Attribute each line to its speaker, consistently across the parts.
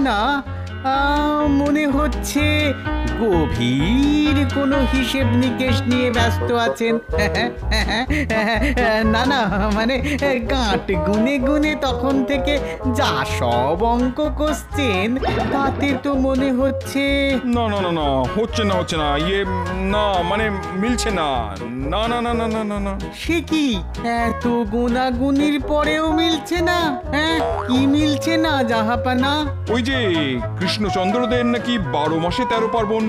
Speaker 1: না মনে হচ্ছে গভীর কোনো হিসেব নিকেশ নিয়ে ব্যস্ত আছেন। না না, মানে গাঁট গুনে গুনে তখন থেকে যা সব অঙ্ক কষছেন তাতে তো মনে হচ্ছে।
Speaker 2: না না না না, হচ্ছে না হচ্ছে না, না মানে মিলছে না। না না না না না না না।
Speaker 1: সে কি, এত গুনাগুনির পরেও মিলছে না? হ্যাঁ, কি মিলছে না জাহাপানা?
Speaker 2: ওই যে কৃষ্ণচন্দ্রদের নাকি 12 মাসে 13 পার্বণ।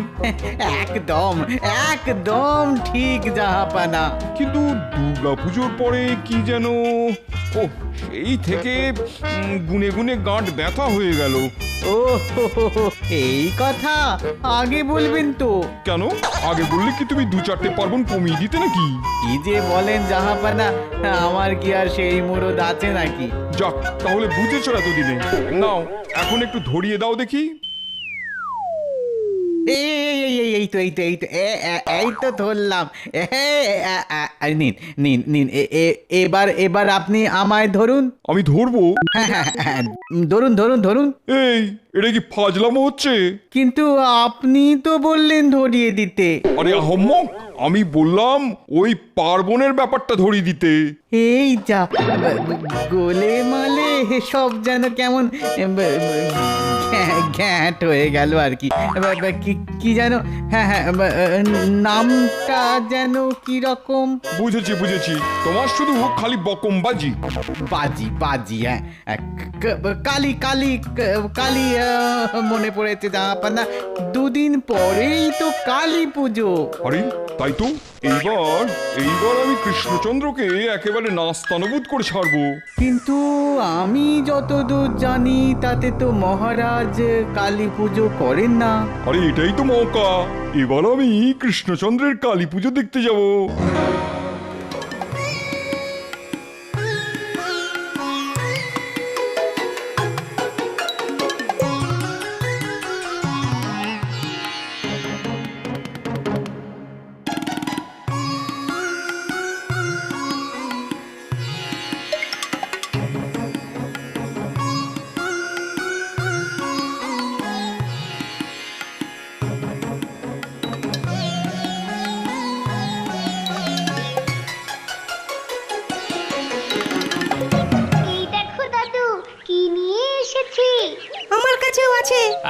Speaker 1: একদম একদম ঠিক জাহাপানা।
Speaker 2: কিন্তু দুর্গাপুজোর পরে কি যেন, ও সেই থেকে গুনে গুনে গাঁট ব্যথা হয়ে গেল।
Speaker 1: ও এই কথা আগে বলবেন তো।
Speaker 2: কেন আগে বললে কি তুমি 2-4টে পার্বণ কমিয়ে দিতে নাকি?
Speaker 1: কি যে বলেন জাহাপানা, আমার কি আর সেই মুরদ আছে নাকি?
Speaker 2: যাক, তাহলে বুঝেছো এতদিনে। নাও এখন একটু ধরিয়ে দাও দেখি।
Speaker 1: এই তো ধরলাম। নিন নিন নিন, এবার আপনি আমায় ধরুন।
Speaker 2: আমি ধরবো?
Speaker 1: হ্যাঁ, ধরুন ধরুন ধরুন।
Speaker 2: এই, এটা কি ফাজলামো হচ্ছে?
Speaker 1: কিন্তু আপনি তো বললেন ধরিয়ে দিতে।
Speaker 2: আরে আহম্মক, আমি বললাম ওই পার্বণের ব্যাপারটা ধরিয়ে দিতে।
Speaker 1: এই যা, গোলে মালে সব যেন কেমন ঘ্যাট হয়ে গেল আর কি। কি যেন, হ্যাঁ হ্যাঁ, নামটা যেন কি রকম।
Speaker 2: বুঝেছি বুঝেছি, তোমার শুধু খালি বকমবাজি।
Speaker 1: বাজি বাজি, হ্যাঁ, কালী কালী কালী, মনে পড়েছে জাহাপানা, 2 দিন পরেই তো কালী পুজো।
Speaker 2: আরে তাই তো, এইবার আমি কৃষ্ণচন্দ্রকে একেবারে নাস্তানুবোধ করে ছাড়বো।
Speaker 1: কিন্তু আমি যতদূর জানি তাতে তো মহারাজ কালী পুজো করেন না।
Speaker 2: আরে এটাই তো মৌকা, এবার আমি কৃষ্ণচন্দ্রের কালী পুজো দেখতে যাব।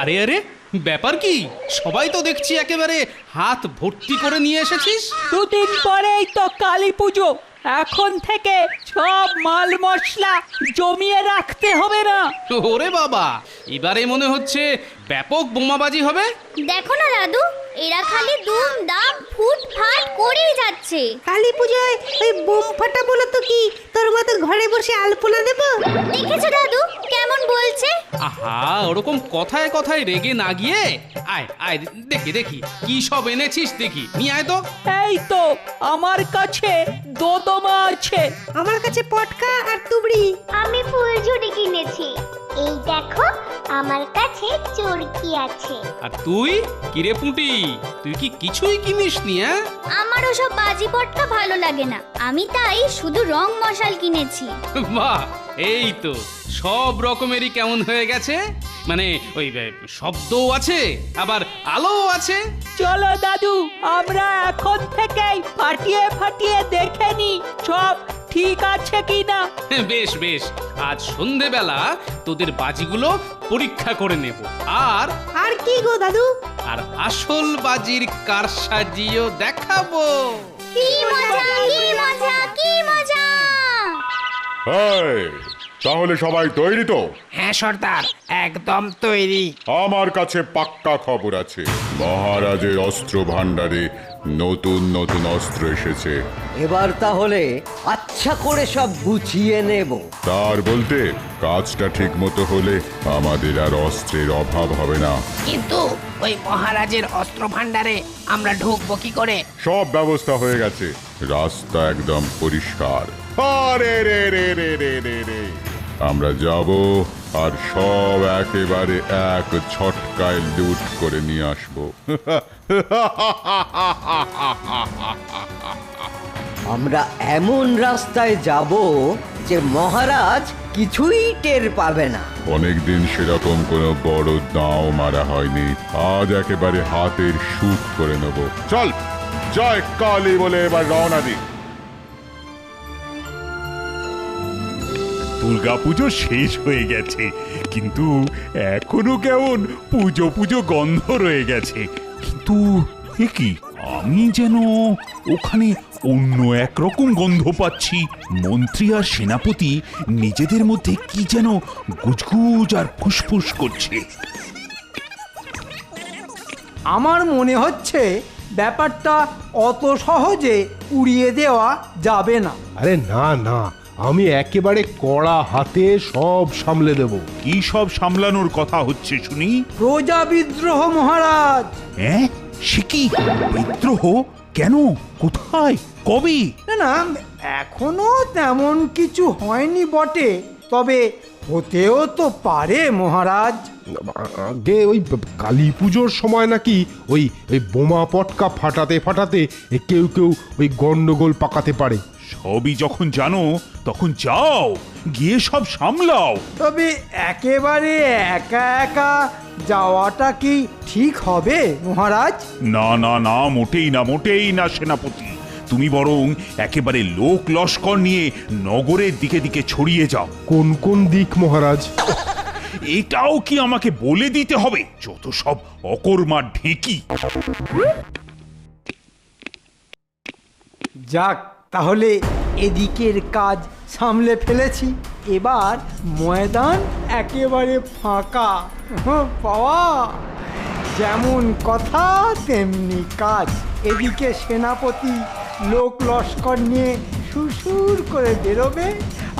Speaker 3: আরে আরে, ব্যাপার কি? সবাই তো দেখছি একেবারে হাত ভর্তি করে নিয়ে এসেছিস।
Speaker 4: 2 দিন পরেই তো কালী পুজো, এখন থেকে সব মাল মশলা জমিয়ে রাখতে হবে না?
Speaker 3: ওরে বাবা, এবারে মনে হচ্ছে ব্যাপক বোমাবাজি হবে।
Speaker 5: দেখো না দাদু, এরা খালি দুম দাম ফুট ফাট করেই যাচ্ছে।
Speaker 6: কালী পুজোয় ওই বোম ফাটাবো না তো কি তোর মতো ঘরে বসে আলপনা দেব?
Speaker 5: দেখেছো দাদু কেমন বলছে?
Speaker 3: আহা, ওরকম কথায় কথায় রেগে না গিয়ে আয় আয়, দেখি দেখি কি সব এনেছিস, দেখি নিয়ে আয় তো।
Speaker 4: এই তো আমার কাছে দোদমা আছে।
Speaker 6: আমার কাছে পটকা আর তুবড়ি।
Speaker 5: আমি ফুলঝুরি কিনেছি। এই দেখো, আমার কাছে চরকি আছে।
Speaker 3: আর তুই কিরে পুঁটি, তুই কি কিছুই কিনিসনি? হ্যাঁ,
Speaker 5: আমার ওসব বাজি পটকা ভালো লাগে না, আমি তাই শুধু রং মশাল কিনেছি।
Speaker 3: বাহ, এই তো সব রকমেরই কেমন হয়ে গেছে, মানে ওই শব্দও আছে আবার আলোও আছে।
Speaker 4: চলো দাদু, আমরা এখন থেকেই ফাটিয়ে ফাটিয়ে দেখে নি সব ঠিক আছে কিনা।
Speaker 3: বেশ বেশ, আজ সন্ধেবেলা তোদের বাজিগুলো পরীক্ষা করে নেব। আর
Speaker 6: আর কি গো দাদু?
Speaker 3: আর আসল বাজির কারসাজিও দেখাবো।
Speaker 5: কি মজা, কি মজা, কি মজা!
Speaker 7: এই, তাহলে সবাই তৈরি তো?
Speaker 8: হ্যাঁ সর্দার, একদম তৈরি।
Speaker 7: আমার কাছে পাক্কা খবর আছে, মহারাজের অস্ত্র ভাণ্ডারে নতুন নতুন অস্ত্র এসেছে।
Speaker 9: এবার তাহলে আচ্ছা করে সব গুছিয়ে নেব।
Speaker 7: তার বলতে কাজটা ঠিক মতো হলে আমাদের আর অস্ত্রের অভাব হবে না।
Speaker 8: কিন্তু ওই মহারাজের অস্ত্র ভাণ্ডারে আমরা ঢুকবো কি করে?
Speaker 7: সব ব্যবস্থা হয়ে গেছে, রাস্তা একদম পরিষ্কার। আরে রে রে রে রে রে রে, আমরা যাব আর সব একেবারে এক ছটকায় লুট করে নিয়ে আসবো।
Speaker 9: আমরা এমন রাস্তায় যাব যে মহারাজ কিছুই টের পাবে না।
Speaker 7: অনেকদিন সেরকম কোনো বড় দাও মারা হয়নি, আজ একেবারে হাতের সুখ করে নেব। চল, জয় কালী বলে এবার রওনা দি।
Speaker 10: দুর্গাপুজো শেষ হয়ে গেছে, কিন্তু এখনো কেমন পুজো পুজো গন্ধ রয়ে গেছে। কিন্তু এ কি, আমি যেন ওখানে অন্য একরকম গন্ধ পাচ্ছি। মন্ত্রী আর সেনাপতি নিজেদের মধ্যে কি যেন গুজগুজ আর ফুসফুস করছে।
Speaker 11: আমার মনে হচ্ছে ব্যাপারটা অত সহজে উড়িয়ে দেওয়া যাবে না।
Speaker 12: আরে না না, আমি একেবারে কড়া হাতে সব সামলে দেব।
Speaker 10: কি সব সামলানোর কথা হচ্ছে শুনি?
Speaker 11: প্রজা বিদ্রোহ মহারাজ।
Speaker 10: হ্যাঁ, সে কি বিদ্রোহ? কেন, কোথায়, কবে?
Speaker 11: না না, এখনো তেমন কিছু হয়নি বটে, তবে হতেও তো পারে মহারাজ।
Speaker 12: আগে ওই কালী পুজোর সময় নাকি ওই বোমা পটকা ফাটাতে ফাটাতে কেউ কেউ ওই গন্ডগোল পাকাতে পারে।
Speaker 10: সবই যখন জানো তখন যাও, গিয়ে সব সামলাও।
Speaker 11: তবে একেবারে একা একা যাওয়াটা কি ঠিক হবে মহারাজ?
Speaker 10: না না না, মোটেই না, মোটেই না সেনাপতি। তুমি বরং একেবারে লোক লস্কর নিয়ে নগরের দিকে দিকে ছড়িয়ে যাও।
Speaker 12: কোন কোন দিক মহারাজ?
Speaker 10: এটাও কি আমাকে বলে দিতে হবে? যত সব অকর্মা ঢেকি।
Speaker 11: যাক, তাহলে এদিকের কাজ সামলে ফেলেছি, এবার ময়দান একেবারে ফাঁকা। পাওয়া যেমন কথা তেমনি কাজ। এদিকে সেনাপতি লোক লস্কর নিয়ে সুসুর করে বেরোবে,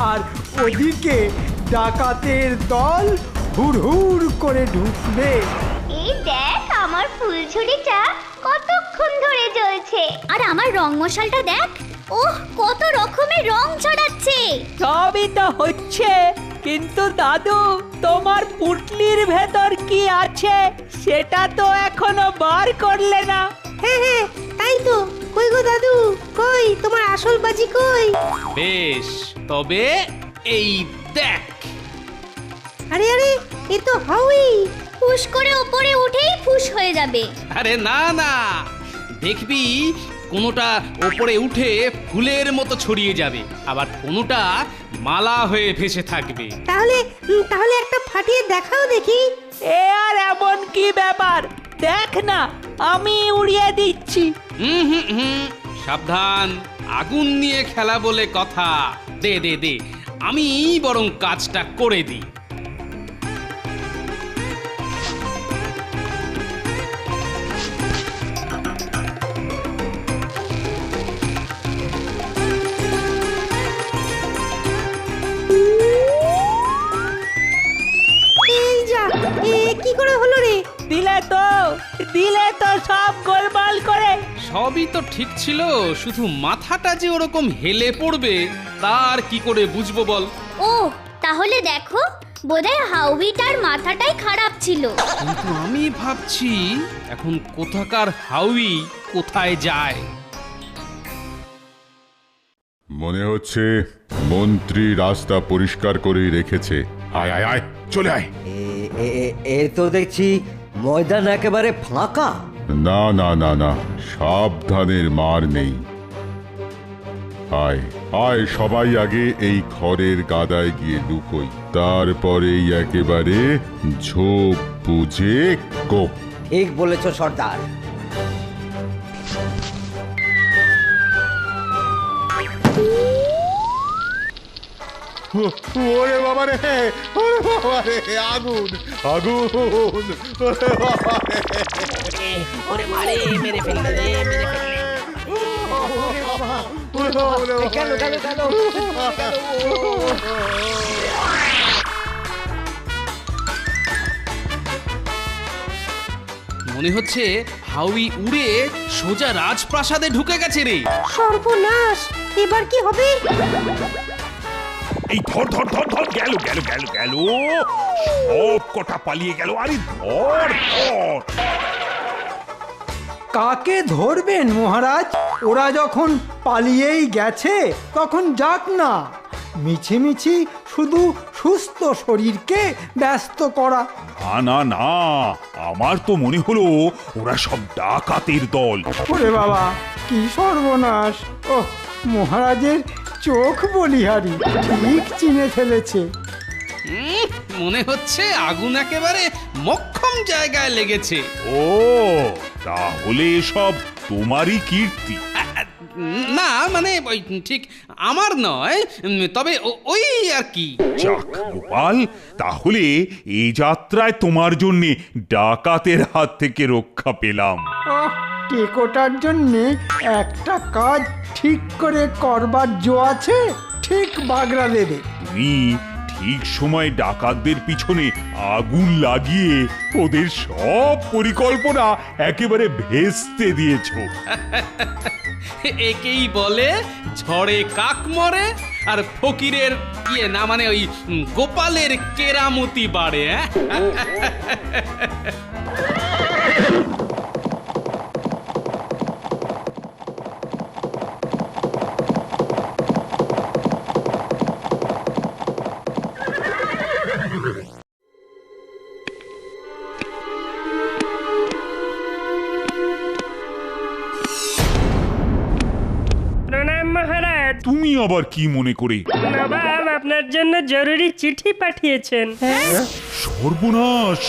Speaker 11: আর ওদিকে ডাকাতের দল হুড়হুড় করে ঢুকবে।
Speaker 5: এই দেখ আমার ফুলঝুরিটা কতক্ষণ ধরে জ্বলছে, আর আমার রং মশালটা দেখ, ওহ কত রকমের রং ছড়াচ্ছে।
Speaker 4: সবই তো হচ্ছে, কিন্তু দাদু তোমার পুটলির ভেতর কি আছে সেটা তো এখনো বার করলে না।
Speaker 6: হ্যাঁ হ্যাঁ, তাই তো। কই গো দাদু, কই তোমার আসল বাজি কই?
Speaker 3: বেশ, তবে এই দেখ।
Speaker 6: আরে আরে, এ তো হাউই।
Speaker 5: ফুস করে ওপরে উঠেই ফুস হয়ে যাবে।
Speaker 3: আরে না না, দেখবি কোনোটা ওপরে উঠে ফুলের মতো ছড়িয়ে যাবে, আবার কোনোটা মালা হয়ে ভেসে থাকবে।
Speaker 6: তাহলে তাহলে একটা ফাটিয়ে দেখাও দেখি।
Speaker 4: এ আর এমন কি ব্যাপার, দেখ না আমি উড়িয়ে দিচ্ছি।
Speaker 3: হুম হুম হুম, সাবধান, আগুন নিয়ে খেলা বলে কথা। দে দে দে, আমি বরং কাজটা করে দিই।
Speaker 6: এই যা, এ কি করে হলো রে?
Speaker 4: দিলে তো সব গোলমাল করে।
Speaker 3: সবই তো ঠিক ছিল, শুধু মাথাটা যে ওরকম হেলে পড়বে তার কি করে বুঝবো বল?
Speaker 5: ও তাহলে দেখো, বোধহয় হাউইটার মাথাটাই খারাপ ছিল।
Speaker 3: কিন্তু আমি ভাবছি এখন কোথাকার হাউই কোথায় যায়।
Speaker 7: মনে হচ্ছে মন্ত্রী রাস্তা পরিষ্কার করেই রেখেছে।
Speaker 10: আয় আয় আয়, চলে আয়।
Speaker 9: এ তো দেখছি ময়দান একেবারে ফাঁকা।
Speaker 7: না না না না, সাবধানের মার নেই। আয় আয়, সবাই আগে এই খড়ের গাদায় গিয়ে লুকোই, তারপরেই একেবারে ঝোপ বুঝে কোপ।
Speaker 9: ঠিক বলেছ সর্দার।
Speaker 12: ওরে বাবা রে, ওরে বাবা রে, আগুন আগুন, ওরে বাবা রে।
Speaker 8: ওরে মারে, মেরে ফেললে রে, মেরে ফেললে।
Speaker 3: মনে হচ্ছে হাউই উড়ে সোজা রাজপ্রাসাদে ঢুকে গেছে রে।
Speaker 6: সর্বনাশ, এবার কি হবে?
Speaker 10: এই ধর ধর ধর ধর, গেল গেল গেল গেল, সব কটা পালিয়ে গেল। আরে ধর ধর।
Speaker 11: কাকে ধরবেন মহারাজ? ওরা যখন পালিয়েই গেছে তখন যাক না, মিছিমিছি শুধু সুস্থ শরীরকে ব্যস্ত করা।
Speaker 10: না না, আমার তো মনে হলো ওরা সব ডাকাতের দল।
Speaker 11: ওরে বাবা, কি সর্বনাশ! ও মহারাজের চোখ বলিহারি, ঠিক চিনে ফেলেছে।
Speaker 3: মনে হচ্ছে আগুন একেবারে মক্ষম জায়গায় লেগেছে।
Speaker 10: ও, তাহলে এসব তোমারই কীর্তি?
Speaker 3: না মানে ওই ঠিক আমার নয়, তবে ওই আর কি।
Speaker 10: যাক গোপাল, তাহলে এই যাত্রায় তোমার জন্য ডাকাতের হাত থেকে রক্ষা পেলাম।
Speaker 11: টেকোটার জন্যে একটা কাজ ঠিক করে করবার জো আছে, ঠিক বাগড়া দেবে।
Speaker 10: তুমি ঠিক সময় ডাকাতদের পিছনে আগুন লাগিয়ে ওদের সব পরিকল্পনা একেবারে ভেস্তে দিয়েছো।
Speaker 3: একেই বলে ঝড়ে কাক মরে আর ফকিরের না মানে ওই গোপালের কেরামতি বাড়ে।
Speaker 13: প্রণাম মহারাজ।
Speaker 10: তুমি আবার কি মনে করে?
Speaker 13: নবাব আপনার জন্য জরুরি চিঠি পাঠিয়েছেন।
Speaker 10: সর্বনাশ!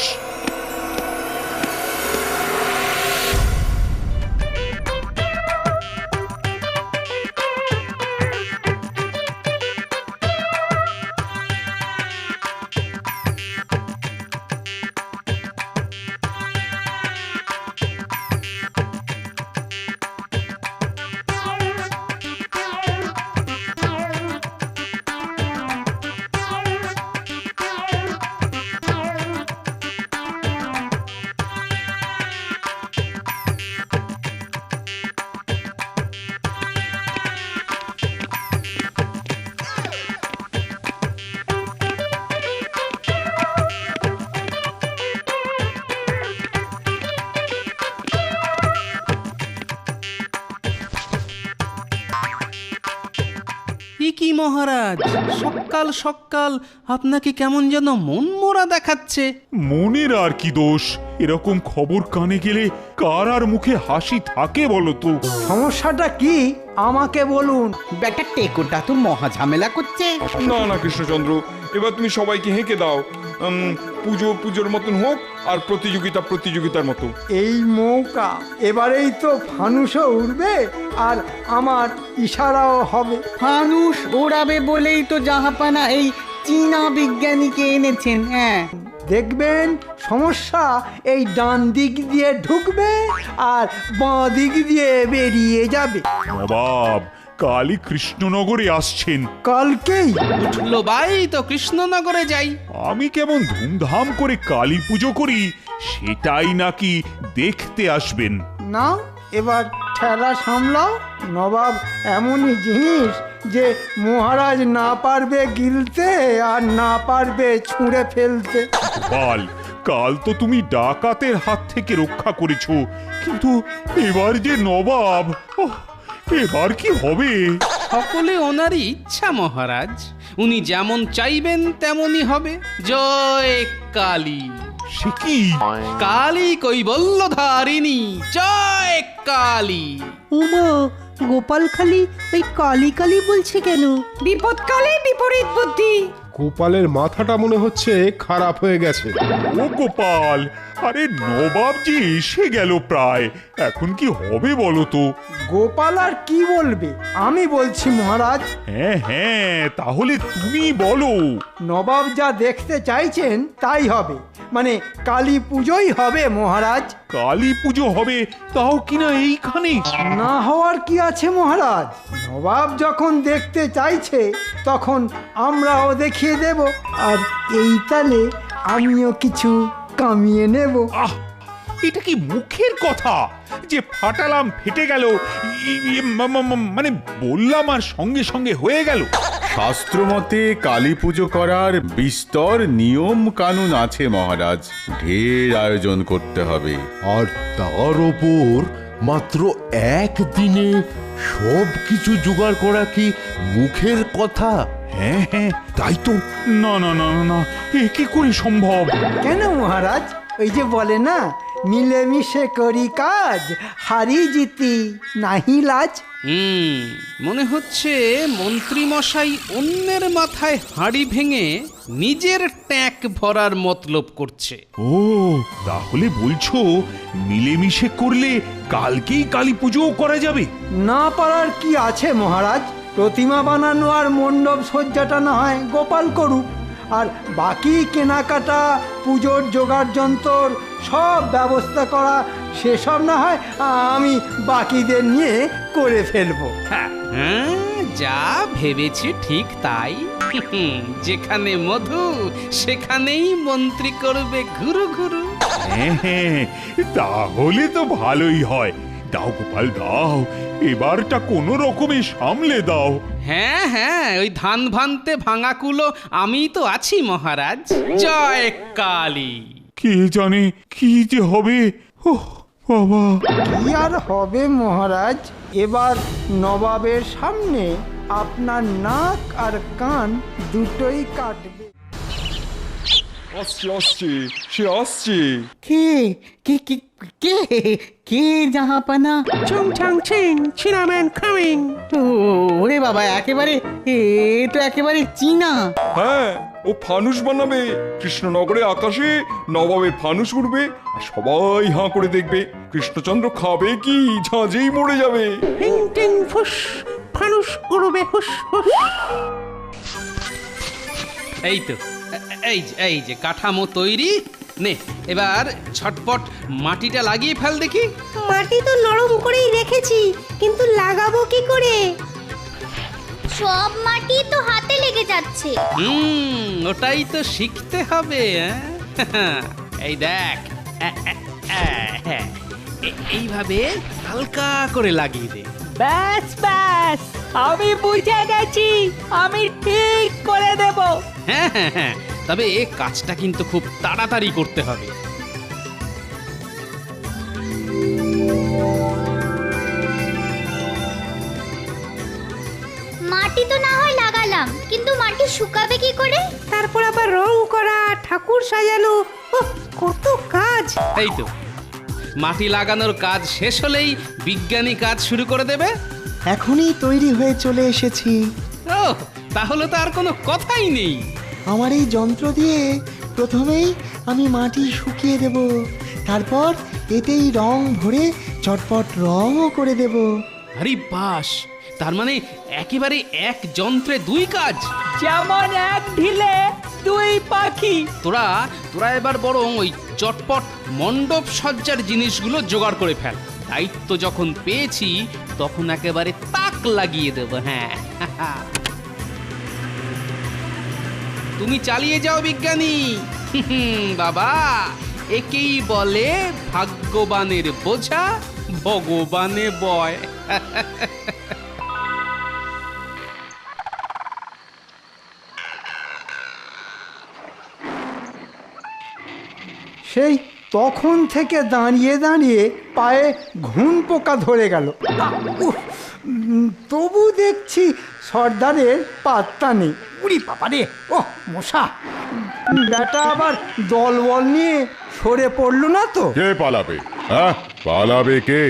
Speaker 3: কি মহারাজ, সকাল সকাল আপনাকে কেমন যেন মন মরা দেখাচ্ছে।
Speaker 10: মনের আর কি দোষ? এরকম খবর কানে গেলে কার আর মুখে হাসি থাকে বলো তো?
Speaker 11: সমস্যাটা কি আমাকে বলুন।
Speaker 1: বেটা টেকোটা তো মহা ঝামেলা করছে।
Speaker 2: না না কৃষ্ণচন্দ্র, এবার তুমি সবাইকে হেঁকে দাও। পুজোর মতন হোক, আর প্রতিযোগিতার মতো।
Speaker 11: এই মৌকা, এবারেই তো ফানুসও উড়বে আর আমার ইশারাও হবে।
Speaker 1: ফানুস ওড়াবে বলেই তো জাহাপানা এই চীনা বিজ্ঞানীকে এনেছেন। হ্যাঁ,
Speaker 11: দেখবেন সমস্যা এই ডান দিক দিয়ে ঢুকবে আর বাঁ দিক দিয়ে বেরিয়ে যাবে।
Speaker 10: নবাব কালই কৃষ্ণনগরে আসছেন।
Speaker 11: কালকেই?
Speaker 3: উঠলো ভাই তো কৃষ্ণনগরে যাই।
Speaker 10: আমি কেমন ধুমধাম করে কালী পুজো করি সেটাই নাকি দেখতে আসবেন।
Speaker 11: না, এবার ঠেলা সামলাও। নবাব এমনই জিনিস যে মহারাজ না পারবে গিলতে আর না পারবে ছুঁড়ে ফেলতে।
Speaker 10: গোপাল, কাল তো তুমি ডাকাতের হাত থেকে রক্ষা করেছো, কিন্তু এবার যে নবাব, এবার কি হবে?
Speaker 3: সকলে ওনারই ইচ্ছা মহারাজ, উনি যেমন চাইবেন তেমনই হবে। জয় কালী।
Speaker 10: সে কি?
Speaker 3: কালী কৈবল্যধারিণী, জয় কালী।
Speaker 6: উমা, গোপাল খালি ওই কালী কালী বলছে কেন?
Speaker 4: বিপদকালে বিপরীত বুদ্ধি।
Speaker 12: গোপালের মাথাটা মনে হচ্ছে খারাপ হয়ে গেছে।
Speaker 10: ও গোপাল, আরে নবাব যে এসে গেল প্রায়, এখন কি হবে বলো তো?
Speaker 11: গোপাল আর কি বলবে, আমি বলছি মহারাজ।
Speaker 10: হ্যাঁ, তাহলে তুমি বলো।
Speaker 11: নবাব যা দেখতে চাইছেন তাই হবে, মানে কালী পুজোই হবে মহারাজ।
Speaker 10: কালী পুজো হবে, তাও কিনা এইখানে?
Speaker 11: না হওয়ার কি আছে মহারাজ? নবাব যখন দেখতে চাইছে তখন আমরাও দেখিয়ে দেব, আর এই তালে আমিও কিছু কামিয়ে নেব।
Speaker 10: এটা কি মুখের কথা যে ফাটালাম ফেটে গেল, মানে বললাম আর সঙ্গে সঙ্গে হয়ে গেল?
Speaker 7: শাস্ত্রমতে কালী পুজো করার বিস্তর নিয়ম কানুন আছে মহারাজ। ঢের আয়োজন করতে হবে।
Speaker 14: আর তার ওপর মাত্র একদিনে সব কিছু জোগাড় করা কি মুখের কথা?
Speaker 10: হ্যাঁ হ্যাঁ তাই তো। না না না না না, এ কি করে সম্ভব?
Speaker 11: কেন মহারাজ, ওই যে বলে না, মিলেমিশে করি কাজ, হারি জিতি নাহি লাজ।
Speaker 3: মনে হচ্ছে মন্ত্রী মশাই অন্যের মাথায় হাঁড়ি ভেঙে নিজের ট্যাঁক ভরার মতলব করছে।
Speaker 10: ও তাহলে বলছো মিলেমিশে করলে কালকেই কালী পুজোও করা যাবে?
Speaker 11: না পারার কি আছে মহারাজ, প্রতিমা বানানো আর মণ্ডপ সজ্জাটা না হয় গোপাল করুক, আর বাকি কেনাকাটা, পুজোর জোগাড় যন্ত্র সব ব্যবস্থা করা সেসব না হয় আমি বাকিদের নিয়ে করে ফেলবো।
Speaker 3: হ্যাঁ, যা ভেবেছি ঠিক তাই। যেখানে মধু সেখানেই মন্ত্রী করবে ঘুরু ঘুরু।
Speaker 10: হ্যাঁ, তাহলে তো ভালোই হয়। দাও গোপাল দাও, এবারটা কোনো রকমে সামলে দাও।
Speaker 3: হ্যাঁ হ্যাঁ, ওই ধান ভানতে ভাঙা কুলো আমি তো আছি মহারাজ। জয় কালী।
Speaker 10: কে জানে কি যে হবে। ওহ বাবা,
Speaker 11: কি আর হবে মহারাজ, এবার নবাবের সামনে আপনার নাক আর কান দুটোই কাটবে।
Speaker 2: আসছে আসছে, সে আসছে।
Speaker 1: কে কে কে কে কে জাহাপানা?
Speaker 6: চুং চাং চিং চিনাম্যান কামিং।
Speaker 1: ওরে বাবা, একেবারে এ তো একেবারে চীনা।
Speaker 2: হ্যাঁ, ও ফানুস বানাবে। কৃষ্ণনগরে আকাশে নবাবের ফানুস উড়বে আর সবাই হাঁ করে দেখবে। কৃষ্ণচন্দ্র খাবে কি, ঝাঁঝেই মরে যাবে।
Speaker 6: হিং টিং ফুস, ফানুস উড়বে হুস হুস।
Speaker 3: এই তো, এই যে কাঠামো তৈরি। নে এবার ঝটপট মাটিটা লাগিয়ে ফেল দেখি।
Speaker 6: মাটি তো নরম করেই রেখেছি, কিন্তু লাগাবো কি করে?
Speaker 5: সব মাটি তো হাতে লেগে যাচ্ছে।
Speaker 3: ওটাই তো শিখতে হবে। এই দেখ, এইভাবে হালকা করে লাগিয়ে দে।
Speaker 4: ব্যাস ব্যাস, আমি বুঝে গেছি, আমি ঠিক করে দেব।
Speaker 3: হ্যাঁ হ্যাঁ হ্যাঁ, তবে কাজটা কিন্তু খুব তাড়াতাড়ি করতে হবে।
Speaker 5: মাটি তো না হয় লাগালাম, কিন্তু মাটি শুকাবে কি করে?
Speaker 6: তারপর আবার রং করা, ঠাকুর সাজানো, কত কাজ।
Speaker 3: এই তো, মাটি লাগানোর কাজ শেষ হলেই বিজ্ঞানী কাজ শুরু করে দেবে।
Speaker 15: এখনই তৈরি হয়ে চলে এসেছি।
Speaker 3: ও, তাহলে তো আর কোনো কথাই নেই।
Speaker 15: আমার এই যন্ত্র দিয়ে প্রথমেই আমি মাটি শুকিয়ে দেব, তারপর এতেই রং ভরে চটপট রংও করে দেব।
Speaker 3: আরে বাস, তার মানে একেবারে এক যন্ত্রে দুই কাজ।
Speaker 4: যেমন এক ঢিলে দুই পাখি।
Speaker 3: তোরা এবার বরং ওই চটপট মণ্ডপ সজ্জার জিনিসগুলো জোগাড় করে ফেল। দায়িত্ব যখন পেয়েছি তখন একেবারে তাক লাগিয়ে দেব। হ্যাঁ, তুমি চালিয়ে যাও বিজ্ঞানী। বাবা, একেই বলে ভাগ্যবানের বোঝা ভগবানে বয়।
Speaker 11: সেই তখন থেকে দাঁড়িয়ে দাঁড়িয়ে পায়ে ঘুণ পোকা ধরে গেল। তবু দেখছি সর্দারের পাত্তা নেই। উড়ি বাবা রে, ও মশা! বেটা আবার দলবল নিয়ে সরে পড়লো না তো?
Speaker 7: কে পালাবে? হ্যাঁ, পালাবে কে?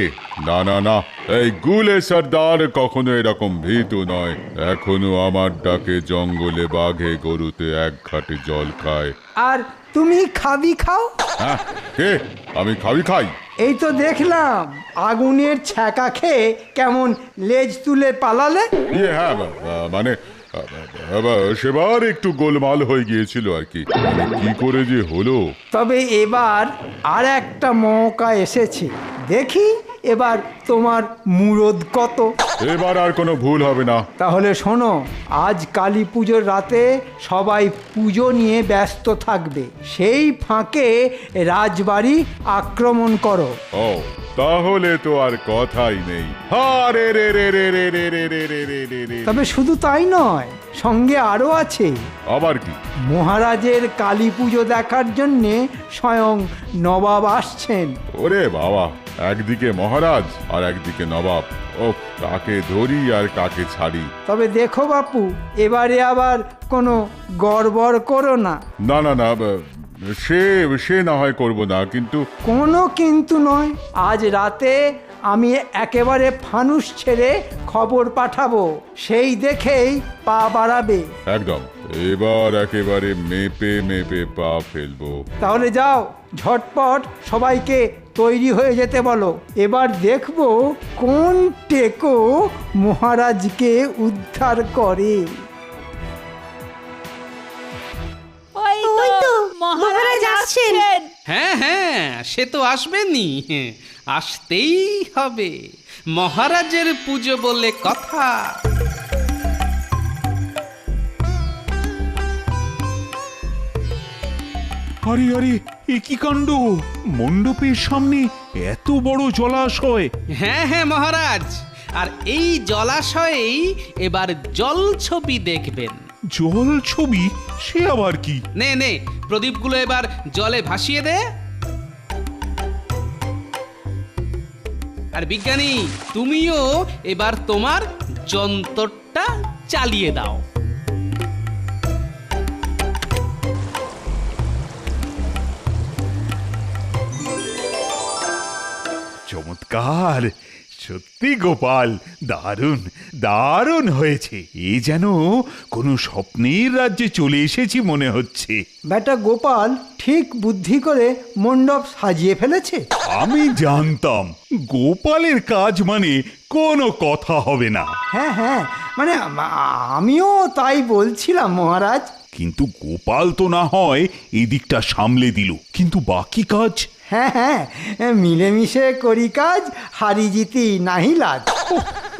Speaker 7: না না না, এই গুলে সর্দার কখনো এরকম ভীতু নয়। এখনো আমার ডাকে জঙ্গলে বাঘে গরুতে এক ঘাটে জল খায়।
Speaker 11: আর তুমি খাবি খাও।
Speaker 7: হ্যাঁ, কে? আমি খাবি খাই?
Speaker 11: এই তো দেখলাম আগুনের ছ্যাঁকা খেয়ে কেমন লেজ তুলে পালালে।
Speaker 7: হ্যাঁ, মানে সেবার একটু গোলমাল হয়ে গিয়েছিল আর কি। কি করে যে হলো।
Speaker 11: তবে এবার আর একটা মৌকা এসেছে, দেখি এবার তোমার মুরদ কত।
Speaker 7: এবার আর কোনো ভুল হবে না।
Speaker 11: তাহলে শোনো, আজ কালী পুজোর রাতে সবাই পুজো নিয়ে ব্যস্ত থাকবে। সেই ফাঁকে রাজবাড়ি আক্রমণ করো।
Speaker 7: ও, তাহলে তো আর কথাই নেই। আরে রে রে রে রে রে রে রে রে রে রে রে।
Speaker 11: তবে শুধু তাই নয়, সঙ্গে আরো আছে।
Speaker 7: আবার কি?
Speaker 11: মহারাজের কালী পুজো দেখার জন্যে স্বয়ং নবাব আসছেন।
Speaker 7: ওরে বাবা, একদিকে মহারাজ আর একদিকে নবাব। ও কাকে ধরি আর কাকে ছাড়ি।
Speaker 11: তবে দেখো বাপু, এবারে আবার কোনো গড়বড় করো না।
Speaker 7: না না না, সে সে না হয় করব না, কিন্তু
Speaker 11: কোনো কিন্তু নয়। আজ রাতে আমি একেবারে ফানুস ছেড়ে খবর পাঠাবো, সেই দেখেই পা বাড়াবে।
Speaker 7: একদম এবার একেবারে মেপে মেপে পা ফেলবো।
Speaker 11: তাহলে যাও, ঝটপট সবাইকে তৈরি হয়ে যেতে বলো। এবার দেখবো কোন টেকো মহারাজকে উদ্ধার করে।
Speaker 4: ওই তো মহারাজ আসছেন।
Speaker 3: হ্যাঁ হ্যাঁ, সে তো আসবেনই, আসতেই হবে। মহারাজের পুজো বলে কথা।
Speaker 10: আরে আরে, এ কি কাণ্ড! মণ্ডপের সামনে এত বড় জলাশয়!
Speaker 3: হ্যাঁ হ্যাঁ মহারাজ, আর এই জলাশয়েই এবার জলছবি দেখবেন।
Speaker 10: জল ছবি? সে আবার কি?
Speaker 3: নে নে, প্রদীপগুলো এবার জলে ভাসিয়ে দে। আর বিজ্ঞানী, তুমিও এবার তোমার যন্ত্রটা চালিয়ে দাও।
Speaker 10: চমৎকার! সত্যি গোপাল, দারুণ দারুণ হয়েছে। এ যেন কোনো স্বপ্নের রাজ্যে চলে এসেছি মনে হচ্ছে।
Speaker 11: বেটা গোপাল ঠিক বুদ্ধি করে মণ্ডপ সাজিয়ে ফেলেছে।
Speaker 10: আমি জানতাম গোপালের কাজ মানে কোনো কথা হবে না।
Speaker 11: হ্যাঁ হ্যাঁ, মানে আমিও তাই বলছিলাম মহারাজ।
Speaker 10: কিন্তু গোপাল তো না হয় এদিকটা সামলে দিল, কিন্তু বাকি কাজ?
Speaker 11: হ্যাঁ হ্যাঁ, মিলেমিশে করি কাজ, হারি জিতি নাহি লাজ।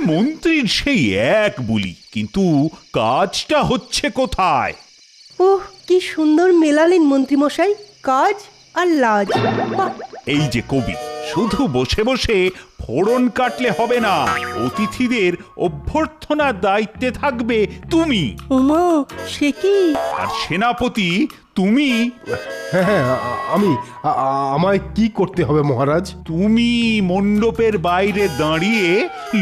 Speaker 10: মন্ত্রীর সেই এক বুলি, কিন্তু কাজটা হচ্ছে কোথায়?
Speaker 6: ওহ, কি সুন্দর মেলালেন মন্ত্রীমশাই, কাজ আর লাজ। বাহ!
Speaker 10: এই যে কবি, শুধু বসে বসে ফোড়ন কাটলে হবে না, অতিথিদের অভ্যর্থনার দায়িত্বে থাকবে তুমি।
Speaker 6: ওমা, সে কি?
Speaker 10: আর সেনাপতি তুমি।
Speaker 12: হ্যাঁ হ্যাঁ, আমায় কি করতে হবে মহারাজ?
Speaker 10: তুমি মণ্ডপের বাইরে দাঁড়িয়ে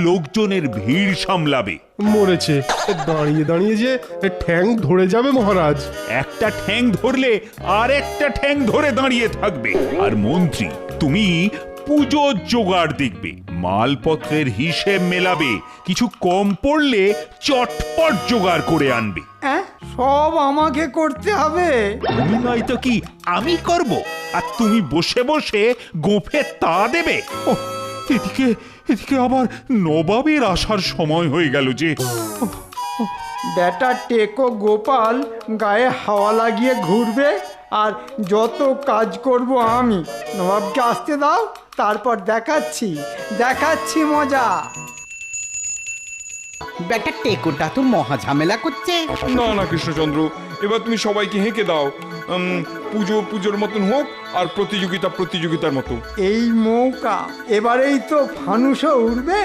Speaker 10: লোকজনের ভিড় সামলাবে।
Speaker 12: মরেছে, দাঁড়িয়ে দাঁড়িয়ে যে ঠ্যাং ধরে যাবে মহারাজ।
Speaker 10: একটা ঠ্যাং ধরলে আর একটা ঠ্যাং ধরে দাঁড়িয়ে থাকবে। আর মন্ত্রী, তুমি পুজোর জোগাড় দেখবে, মালপত্রের হিসেব মেলাবে, কিছু কম পড়লে চটপট জোগাড় করে আনবে।
Speaker 11: সব আমাকে করতে হবে?
Speaker 10: তুমি নয়তো কি আমি করব, আর তুমি বসে বসে গোঁফে তা দেবে। ওহ, এদিকে এদিকে আবার নবাবের আসার সময় হয়ে গেল যে।
Speaker 11: বেটা টেকো গোপাল গায়ে হাওয়া লাগিয়ে ঘুরবে, আর যত কাজ করব আমি। নবাবকে আসতে দাও, তারপর দেখাচ্ছি মজা।
Speaker 1: বেটা টেকোটা তো মহা ঝামেলা করছে।
Speaker 2: না না কৃষ্ণচন্দ্র, এবার তুমি সবাইকে হেঁকে দাও। পুজোর মতন হোক, আর প্রতিযোগিতার মতো।
Speaker 11: এই মৌকা, এবারেই তো ফানুসও উড়বে,